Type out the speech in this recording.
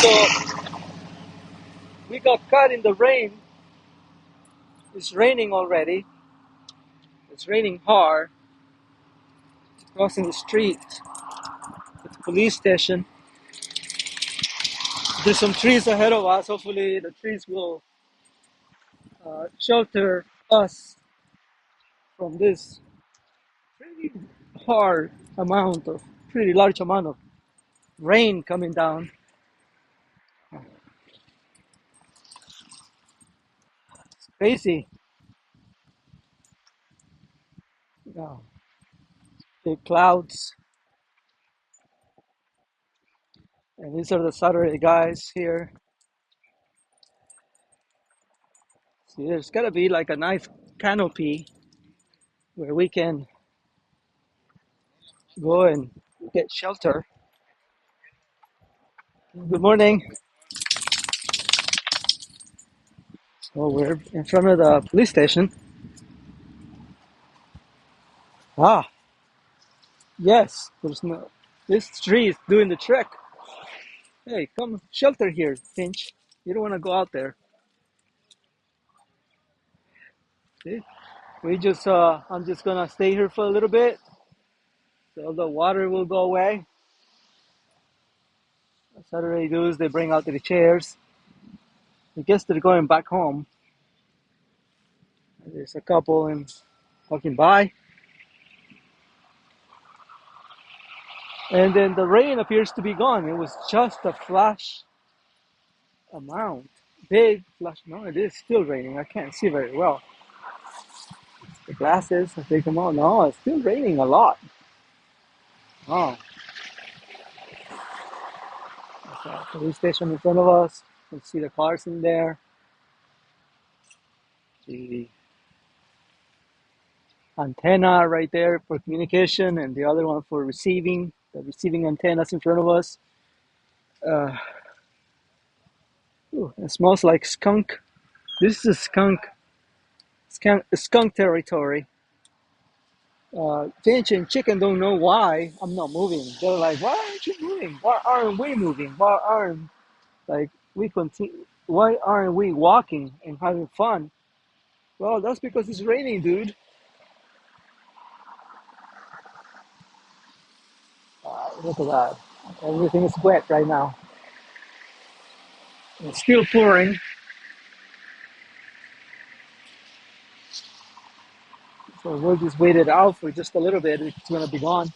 So we got caught in the rain. It's raining already. It's raining hard. Crossing the street at the police station. There's some trees ahead of us. Hopefully the trees will shelter us from this pretty hard amount of, pretty large amount of rain coming down. It's crazy. Yeah. Big clouds. And these are the Saturday guys here. See, there's gotta be like a nice canopy where we can go and get shelter. Good morning. So we're in front of the police station. Ah, yes, there's no, this tree is doing the trick. Hey, come shelter here, Finch. You don't want to go out there. See? I'm just gonna stay here for a little bit so the water will go away. What Saturday do is they bring out the chairs. I guess they're going back home. There's a couple in walking by. And then the rain appears to be gone. It was just a flash amount. Big flash. No, it is still raining. I can't see very well. The glasses, I take them out. No, it's still raining a lot. Oh, there's a police station in front of us. You can see the cars in there. The antenna right there for communication, and the other one for receiving. The receiving antennas in front of us. Uh, it smells like skunk. This is skunk territory. Finch and Chicken don't know why I'm not moving. They're like, why aren't you moving? Why aren't we moving? Why aren't like we continue? Why aren't we walking and having fun? Well, that's because it's raining, dude. Look at that. Everything is wet right now. It's still pouring. So we'll just wait it out for just a little bit. It's gonna be gone.